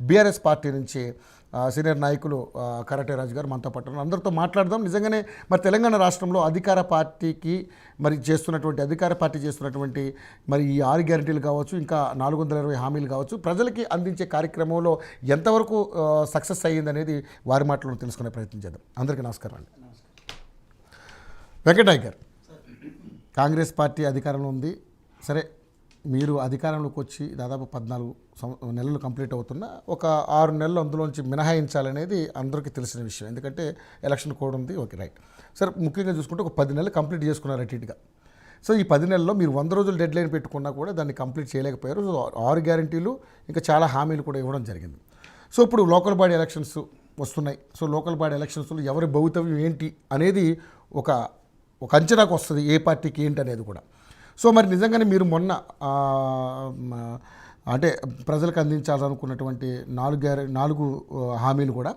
BRS party నుంచి senior నాయకులు karate రాజు గారు మనతో పాటు అందరితో మాట్లాడదాం. నిజంగానే మరి తెలంగాణ రాష్ట్రంలో అధికార పార్టీ చేస్తున్నటువంటి మరి ఈ 6 గ్యారెంటీలు కావచ్చు, ఇంకా 420 హామీలు కావచ్చు, ప్రజలకి అందించే కార్యక్రమంలో ఎంతవరకు సక్సెస్ అయ్యిందనేది వారి మాటలను తెలుసుకునే ప్రయత్నం చేద్దాం. అందరికీ నమస్కారం అండి. వెంకటనాయక్ గారు, కాంగ్రెస్ పార్టీ అధికారంలో ఉంది. సరే, మీరు అధికారంలోకి వచ్చి దాదాపు 14 నెలలు కంప్లీట్ అవుతున్న ఒక 6 నెలలు అందులోంచి మినహాయించాలనేది అందరికీ తెలిసిన విషయం. ఎందుకంటే ఎలక్షన్ కోడ్ ఉంది. Okay, right. సరే, ముఖ్యంగా చూసుకుంటే ఒక 10 నెలలు కంప్లీట్ చేసుకున్నారు అటుగా. సో ఈ 10 నెలల్లో మీరు 100 రోజులు డెడ్ లైన్ పెట్టుకున్నా కూడా దాన్ని కంప్లీట్ చేయలేకపోయారు. సో 6 గ్యారెంటీలు ఇంకా చాలా హామీలు కూడా ఇవ్వడం జరిగింది. సో ఇప్పుడు లోకల్ బాడీ ఎలక్షన్స్ వస్తున్నాయి. సో లోకల్ బాడీ ఎలక్షన్స్లో ఎవరి భవితవ్యం ఏంటి అనేది ఒక అంచనాకు వస్తుంది, ఏ పార్టీకి ఏంటి అనేది కూడా. సో మరి నిజంగానే మీరు మొన్న అంటే ప్రజలకు అందించాలనుకున్నటువంటి 4 హామీలు కూడా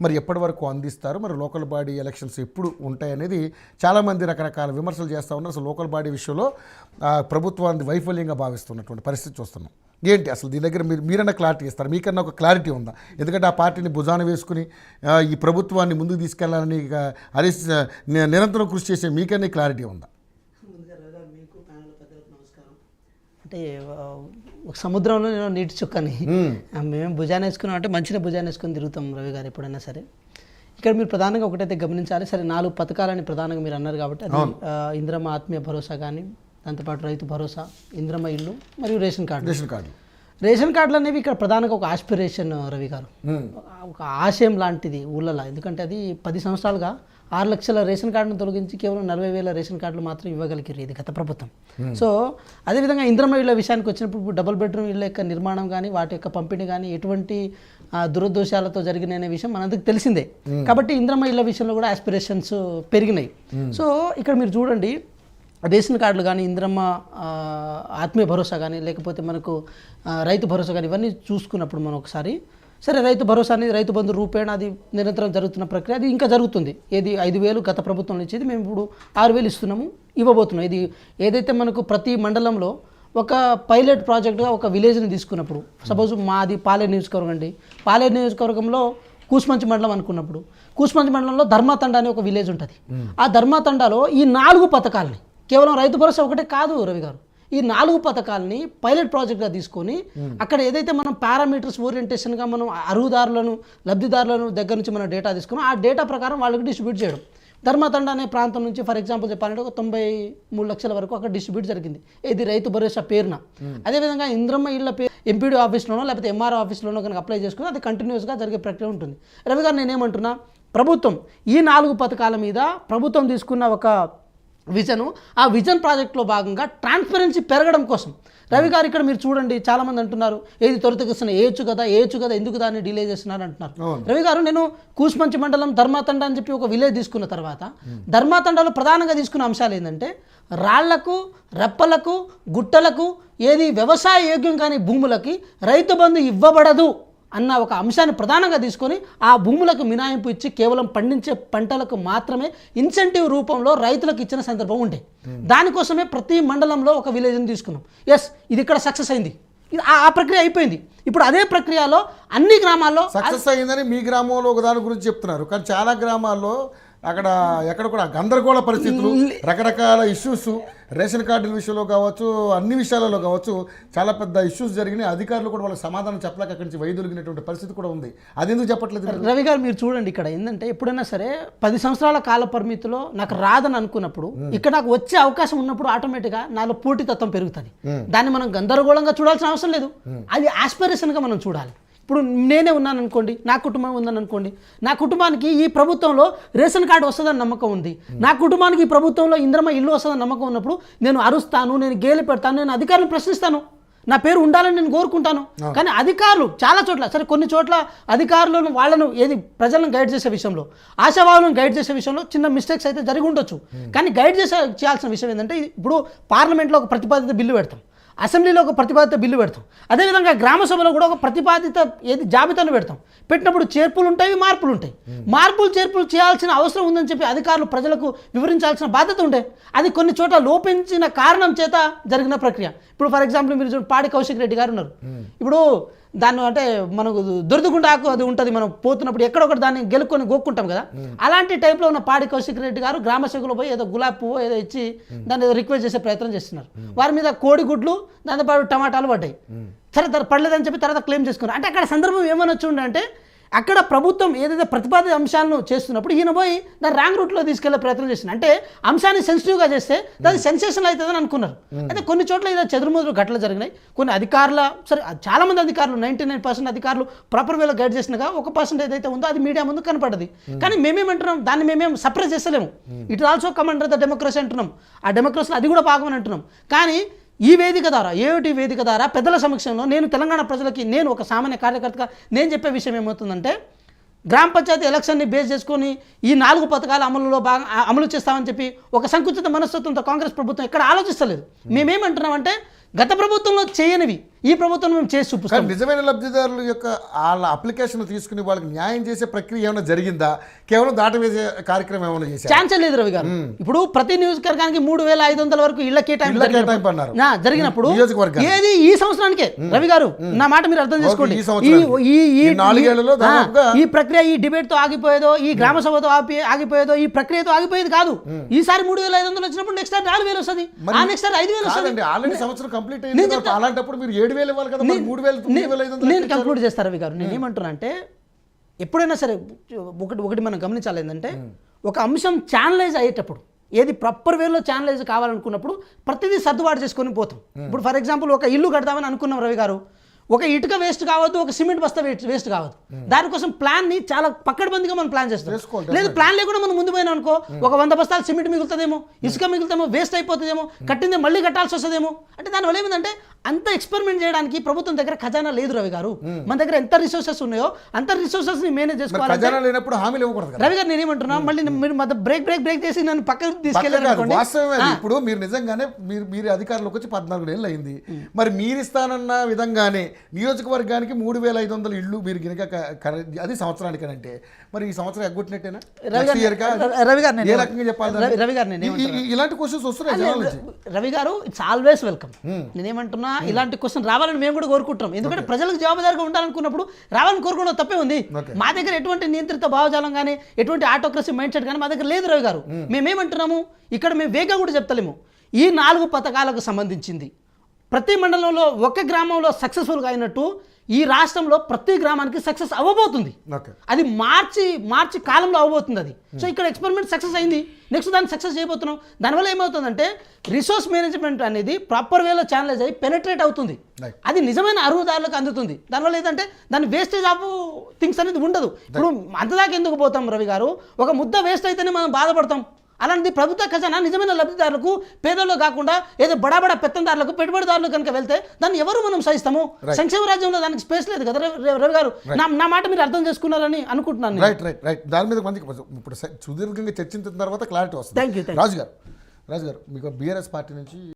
మరి ఎప్పటి వరకు అందిస్తారు, మరి లోకల్ బాడీ ఎలక్షన్స్ ఎప్పుడు ఉంటాయి అనేది చాలామంది రకరకాల విమర్శలు చేస్తూ ఉన్నారు. అసలు లోకల్ బాడీ విషయంలో ప్రభుత్వాన్ని వైఫల్యంగా భావిస్తున్నటువంటి పరిస్థితి చూస్తున్నాం. ఏంటి అసలు దీని దగ్గర మీరన్నా క్లారిటీ ఇస్తారు? మీకన్నా ఒక క్లారిటీ ఉందా? ఎందుకంటే ఆ పార్టీని భుజాన వేసుకుని ఈ ప్రభుత్వాన్ని ముందుకు తీసుకెళ్లాలని అదే నిరంతరం కృషి చేసే మీకన్నా క్లారిటీ ఉందా? అంటే ఒక సముద్రంలో నేను నీటి చుక్కని మేము భుజాన్ని వేసుకున్నాం అంటే మంచిగా భుజాన్ని వేసుకొని తిరుగుతాం రవి గారు ఎప్పుడైనా సరే. ఇక్కడ మీరు ప్రధానంగా ఒకటైతే గమనించాలి. సరే, 4 పథకాలని ప్రధానంగా మీరు అన్నారు కాబట్టి అది ఇంద్రమ్మ ఆత్మీయ భరోసా కానీ, దాంతోపాటు రైతు భరోసా, ఇంద్రమ్మ ఇల్లు మరియు రేషన్ కార్డులు అనేవి ఇక్కడ ప్రధానంగా ఒక ఆస్పిరేషన్ రవి గారు, ఒక ఆశయం లాంటిది ఊళ్ళలో. ఎందుకంటే అది 10 సంవత్సరాలుగా 6 లక్షల రేషన్ కార్డును తొలగించి కేవలం 40,000 రేషన్ కార్డులు మాత్రం ఇవ్వగలిగారు ఇది గత ప్రభుత్వం. సో అదేవిధంగా ఇంద్రమ్మ ఇళ్ళ విషయానికి వచ్చినప్పుడు డబుల్ బెడ్రూమ్ ఇళ్ళ యొక్క నిర్మాణం కానీ, వాటి యొక్క పంపిణీ కానీ ఎటువంటి దురదోషాలతో జరిగిన విషయం మనందరికి తెలిసిందే. కాబట్టి ఇంద్రమ్మ ఇళ్ళ విషయంలో కూడా ఆస్పిరేషన్స్ పెరిగినాయి. సో ఇక్కడ మీరు చూడండి, రేషన్ కార్డులు కానీ, ఇంద్రమ్మ ఆత్మీయ భరోసా కానీ, లేకపోతే మనకు రైతు భరోసా కానీ, ఇవన్నీ చూసుకున్నప్పుడు మనం ఒకసారి సరే, రైతు భరోసా అనేది రైతు బంధు రూపేణ అది నిరంతరం జరుగుతున్న ప్రక్రియ, అది ఇంకా జరుగుతుంది. ఏది 5,000 గత ప్రభుత్వం ఇచ్చేది మేము ఇప్పుడు 6,000 ఇస్తున్నాము, ఇవ్వబోతున్నాం. ఇది ఏదైతే మనకు ప్రతి మండలంలో ఒక పైలట్ ప్రాజెక్టుగా ఒక విలేజ్ని తీసుకున్నప్పుడు, సపోజ్ మాది పాలేరు నియోజకవర్గం అండి, పాలేరు నియోజకవర్గంలో కూసుమంచి మండలం అనుకున్నప్పుడు, కూసుమంచి మండలంలో ధర్మాతండ అనే ఒక విలేజ్ ఉంటుంది. ఆ ధర్మాతండాలో ఈ 4 పథకాలని, కేవలం రైతు భరోసా ఒకటే కాదు రవి గారు, ఈ 4 పథకాలని పైలట్ ప్రాజెక్ట్గా తీసుకొని అక్కడ ఏదైతే మనం పారామీటర్స్ ఓరియంటేషన్గా మనం అర్హుదారులను, లబ్ధిదారులను దగ్గర నుంచి మనం డేటా తీసుకున్నాం, ఆ డేటా ప్రకారం వాళ్ళకి డిస్ట్రిబ్యూట్ చేయడం. ధర్మాతండ అనే ప్రాంతం నుంచి ఫర్ ఎగ్జాంపుల్ చెప్పాలంటే ఒక 93 లక్షల వరకు అక్కడ డిస్ట్రిబ్యూట్ జరిగింది, ఇది రైతు భరోసా పేరున. అదేవిధంగా ఇంద్రమ్మ ఇళ్ళ పేరు ఎంపీడీ ఆఫీస్లోనో లేకపోతే ఎంఆర్ఓ ఆఫీస్లోనో కనుక అప్లై చేసుకుని అది కంటిన్యూస్గా జరిగే ప్రక్రియ ఉంటుంది. రవి గారు, నేనేమంటున్నా, ప్రభుత్వం ఈ 4 పథకాల మీద ప్రభుత్వం తీసుకున్న ఒక విజను, ఆ విజన్ ప్రాజెక్ట్లో భాగంగా ట్రాన్స్పరెన్సీ పెరగడం కోసం రవి గారు ఇక్కడ మీరు చూడండి, చాలామంది అంటున్నారు ఏది త్వరితగతిన ఏయచ్చు కదా ఎందుకు దాన్ని డిలే చేస్తున్నారు అంటున్నారు. రవి గారు, నేను కూసుమంచి మండలం ధర్మాతండ అని చెప్పి ఒక విలేజ్ తీసుకున్న తర్వాత ధర్మాతండలో ప్రధానంగా తీసుకున్న అంశాలు ఏంటంటే రాళ్లకు, రెప్పలకు, గుట్టలకు, ఏది వ్యవసాయ యోగ్యం కాని భూములకి రైతు బంధు ఇవ్వబడదు అన్న ఒక అంశాన్ని ప్రధానంగా తీసుకొని ఆ భూములకు మినహాయింపు ఇచ్చి కేవలం పండించే పంటలకు మాత్రమే ఇన్సెంటివ్ రూపంలో రైతులకు ఇచ్చిన సందర్భం ఉండే. దానికోసమే ప్రతి మండలంలో ఒక విలేజ్ని తీసుకున్నాం. ఎస్, ఇది ఇక్కడ సక్సెస్ అయింది, ఆ ప్రక్రియ అయిపోయింది. ఇప్పుడు అదే ప్రక్రియలో అన్ని గ్రామాల్లో సక్సెస్ అయిందని మీ గ్రామంలో ఒక దాని గురించి చెప్తున్నారు, కానీ చాలా గ్రామాల్లో ఎక్కడ కూడా గందరగోళ పరిస్థితులు, రకరకాల ఇష్యూస్, రేషన్ కార్డుల విషయంలో కావచ్చు, అన్ని విషయాలలో కావచ్చు, చాలా పెద్ద ఇష్యూస్ జరిగినాయి. అధికారులు కూడా వాళ్ళకి సమాధానం చెప్పలేక అక్కడి నుంచి వైదొలిగినటువంటి పరిస్థితి కూడా ఉంది. అది ఎందుకు చెప్పట్లేదు రవి గారు? మీరు చూడండి, ఇక్కడ ఏంటంటే ఎప్పుడైనా సరే 10 సంవత్సరాల కాల పరిమితిలో నాకు రాదని అనుకున్నప్పుడు, ఇక్కడ నాకు వచ్చే అవకాశం ఉన్నప్పుడు ఆటోమేటిక్గా నాలో పోటీతత్వం పెరుగుతుంది. దాన్ని మనం గందరగోళంగా చూడాల్సిన అవసరం లేదు, అది ఆస్పిరేషన్గా మనం చూడాలి. ఇప్పుడు నేనే ఉన్నాను అనుకోండి, నా కుటుంబం ఉందని అనుకోండి, నా కుటుంబానికి ఈ ప్రభుత్వంలో రేషన్ కార్డు వస్తుందని నమ్మకం ఉంది, నా కుటుంబానికి ఈ ప్రభుత్వంలో ఇంద్రమ్మ ఇల్లు వస్తుందని నమ్మకం ఉన్నప్పుడు నేను అరుస్తాను, నేను గేలి పెడతాను, నేను అధికారులను ప్రశ్నిస్తాను, నా పేరు ఉండాలని నేను కోరుకుంటాను. కానీ అధికారులు చాలా చోట్ల, సరే కొన్ని చోట్ల అధికారులను వాళ్ళను ఏది ప్రజలను గైడ్ చేసే విషయంలో, ఆశావాదులను గైడ్ చేసే విషయంలో చిన్న మిస్టేక్స్ అయితే జరిగి ఉండొచ్చు. కానీ గైడ్ చేయాల్సిన విషయం ఏంటంటే, ఇప్పుడు పార్లమెంట్లో ఒక ప్రతిపాదిత బిల్లు పెడతాం, అసెంబ్లీలో ఒక ప్రతిపాదిత బిల్లు పెడతాం, అదేవిధంగా గ్రామ సభలో కూడా ఒక ప్రతిపాదిత ఏది జాబితాను పెడతాం. పెట్టినప్పుడు చేర్పులు ఉంటాయి, మార్పులు ఉంటాయి. మార్పులు చేర్పులు చేయాల్సిన అవసరం ఉందని చెప్పి అధికారులు ప్రజలకు వివరించాల్సిన బాధ్యత ఉండే. అది కొన్ని చోట్ల లోపించిన కారణం చేత జరిగిన ప్రక్రియ. ఇప్పుడు ఫర్ ఎగ్జాంపుల్ మీరు పాడి కౌశిక్ రెడ్డి గారు ఉన్నారు. ఇప్పుడు దాన్ని అంటే మనకు దురదగుండ ఆకు అది ఉంటుంది, మనం పోతున్నప్పుడు ఎక్కడొకటి దాన్ని గెలుక్కొని గోక్కుంటాం కదా, అలాంటి టైప్లో ఉన్న పాడి కౌశిక్ రెడ్డి గారు గ్రామ సేవకులు పోయి ఏదో గులాబీ పువ్వు ఏదో ఇచ్చి దాన్ని ఏదో రిక్వెస్ట్ చేసే ప్రయత్నం చేస్తున్నారు. వారి మీద కోడిగుడ్లు దాంతోపాటు టమాటాలు పడ్డాయి. సరే పడలేదని చెప్పి తర్వాత క్లెయిమ్ చేసుకున్నారు. అంటే అక్కడ సందర్భం ఏమైనా వచ్చి ఉండే, అక్కడ ప్రభుత్వం ఏదైతే ప్రతిపాదిత అంశాలను చేస్తున్నప్పుడు ఈయన పోయి దాన్ని రాంగ్ రూట్లో తీసుకెళ్లే ప్రయత్నం చేసింది. అంటే అంశాన్ని సెన్సిటివ్గా చేస్తే దాని సెన్సేషన్ అవుతుందని అనుకున్నారు. అయితే కొన్ని చోట్ల ఇలా చెదురుముదురు ఘటనలు జరిగినాయి. కొన్ని అధికారుల సరే చాలా మంది అధికారులు 99% అధికారులు ప్రాపర్ వేలో గైడ్ చేసినగా 1% ఏదైతే ఉందో అది మీడియా ముందు కనపడది. కానీ మేమేమంటున్నాం, దాన్ని మేమేం సప్రెస్ చేస్తలేము. It also come under the democracy అంటున్నాం. ఆ డెమోక్రసీలో అది కూడా భాగమని అంటున్నాం. కానీ ఈ వేదిక ద్వారా, ఏమిటి వేదిక ద్వారా పెద్దల సమక్షంలో నేను తెలంగాణ ప్రజలకి, నేను ఒక సామాన్య కార్యకర్తగా నేను చెప్పే విషయం ఏమవుతుందంటే, గ్రామ పంచాయతీ ఎలక్షన్ని బేస్ చేసుకొని ఈ 4 పథకాల అమలు చేస్తామని చెప్పి ఒక సంకుచిత మనస్తత్వంతో కాంగ్రెస్ ప్రభుత్వం ఎక్కడ ఆలోచిస్తలేదు. మేమేమంటున్నామంటే గత ప్రభుత్వంలో చేయనివి ఈ ప్రభుత్వం మేము చేసి చూపిస్తాం. నిజమైన లబ్ధిదారుల యొక్క వాళ్ళ అప్లికేషన్ తీసుకుని వాళ్ళకి న్యాయం చేసే ప్రక్రియ ఏమైనా జరిగిందా? కేవలం దాటవేసే కార్యక్రమం ఏమైనా చేశారు? ఛాన్సే లేదు రవి గారు. ఇప్పుడు ప్రతి నియోజకవర్గానికి 3500 వరకు ఇళ్ల కేటాయింపు జరిగినప్పుడు ఏది ఈ సంవత్సరానికే రవి గారు, నా మాట మీరు అర్థం చేసుకోండి. ఈ ప్రక్రియ ఈ డిబేట్ తో ఆగిపోయేదో, ఈ గ్రామ సభతో ఆగిపోయేదో, ఈ ప్రక్రియతో ఆగిపోయేది కాదు. ఈసారి 3500 వచ్చినప్పుడు నెక్స్ట్ సార్ 4000 వస్తుంది, ఆ నెక్స్ట్ సార్ 5000 వస్తుంది. ఆల్రెడీ సంవత్సరం కంప్లీట్ అయింది. అలాంటప్పుడు మీరు 7000 ఇవ్వాలి కదా, 3500. నేను కంక్లూడ్ చేస్తాను రవి గారు. నేను ఏమంటున్నా అంటే, ఎప్పుడైనా సరే ఒకటి మనం గమనించాలి ఏంటంటే, ఒక అంశం ఛానలైజ్ అయ్యేటప్పుడు, ఏది ప్రాపర్ వేలో ఛానలైజ్ కావాలనుకున్నప్పుడు ప్రతిదీ సర్దుబాటు చేసుకొని పోతాం. ఇప్పుడు ఫర్ ఎగ్జాంపుల్ ఒక ఇల్లు కడతామని అనుకున్నాం రవి గారు, ఒక ఇటుక వేస్ట్ కావద్దు, ఒక సిమెంట్ బస్తా వేస్ట్ కావద్దు. దానికోసం ప్లాన్ని చాలా పక్కడబందిగా మనం ప్లాన్ చేస్తాం. లేదు ప్లాన్ లేకుండా మనం ముందు పోయినా అనుకో, ఒక 100 బస్తాలు సిమెంట్ మిగులుతుందేమో, ఇసుక మిగులుతామో, వేస్ట్ అయిపోతుందేమో, కట్టిందే మళ్ళీ కట్టాల్సి వస్తుందేమో. అంటే దానివల్ల ఏమిటంటే అంత ఎక్స్పెరిమెంట్ చేయడానికి ప్రభుత్వం దగ్గర ఖజానా లేదు రవి గారు. మన దగ్గర ఎంత రిసోర్సెస్ ఉన్నాయో అంత రిసోర్సెస్ ని మేనేజ్ చేసుకోవాలి. రవి గారు నేను ఏమంటున్నా, మళ్ళీ మీరు బ్రేక్ చేసి నన్ను పక్కన తీసుకెళ్ళారు. ఇప్పుడు మీరు నిజంగానే మీరు అధికారంలోకి వచ్చి 14 ఏళ్ళు అయింది. మరి మీరు ఇస్తానన్న విధంగానే నియోజకవర్గానికి 3500 ఇళ్ళు మీరు గినక అది సంవత్సరానికనంటే మరి ఈ సంవత్సరం ఎగ్గొట్టినట్టేనా? రవి గారు ఏ రకంగా చెప్పాలి? రవి గారు ఇలాంటి క్వశ్చన్స్ వస్తున్నాయి రవి గారు. It's always welcome. నేనేమంటున్నా, ఇలాంటి క్వశ్చన్ రావాలని మేము కూడా కోరుకుంటున్నాం. ఎందుకంటే ప్రజలకు జవాబుదారిగా ఉండాలనుకున్నప్పుడు రావాలని కోరుకోవడం తప్పే ఉంది. మా దగ్గర ఎటువంటి నియంత్రిత భావజాలం కానీ, ఎటువంటి ఆటోక్రసీ మైండ్ సెట్ కానీ మా దగ్గర లేదు రవి గారు. మేమేమంటున్నాము, ఇక్కడ మేము వేగంగా కూడా చెప్తలేము. ఈ 4 పథకాలకు సంబంధించింది ప్రతి మండలంలో ఒక గ్రామంలో సక్సెస్ఫుల్గా అయినట్టు ఈ రాష్ట్రంలో ప్రతి గ్రామానికి సక్సెస్ అవ్వబోతుంది. అది మార్చి కాలంలో అవ్వబోతుంది అది. సో ఇక్కడ ఎక్స్పెరిమెంట్ సక్సెస్ అయింది, నెక్స్ట్ దాన్ని సక్సెస్ చేయబోతున్నాం. దానివల్ల ఏమవుతుందంటే రిసోర్స్ మేనేజ్మెంట్ అనేది ప్రాపర్ వేలో ఛానలైజ్ అయ్యి పెనట్రేట్ అవుతుంది. అది నిజమైన అర్హుదారులకు అందుతుంది. దానివల్ల ఏంటంటే దాని వేస్టేజ్ ఆఫ్ థింగ్స్ అనేది ఉండదు. ఇప్పుడు అంతదాకా ఎందుకు పోతాం రవి గారు? ఒక ముద్ద వేస్ట్ అయితేనే మనం బాధపడతాం. అలాంటి ప్రభుత్వ ఖజానా నిజమైన లబ్ధిదారులకు, పేదల్లో కాకుండా ఏదో బడాబడా పెత్తందారులకు, పెట్టుబడిదారులకు కనుక వెళ్తే దాన్ని ఎవరు మనం సహిస్తాము? సంక్షేమ రాజ్యంలో దానికి స్పేస్ లేదు కదా రవి గారు. నా మాట మీరు అర్థం చేసుకున్నారని అనుకుంటున్నాను. రైట్. దాని మీద మంచి ఇప్పుడు సుదీర్ఘంగా చర్చించిన తర్వాత క్లారిటీ వస్తుంది. Thank you. రాజు గారు మీకు బీఆర్ఎస్ పార్టీ నుంచి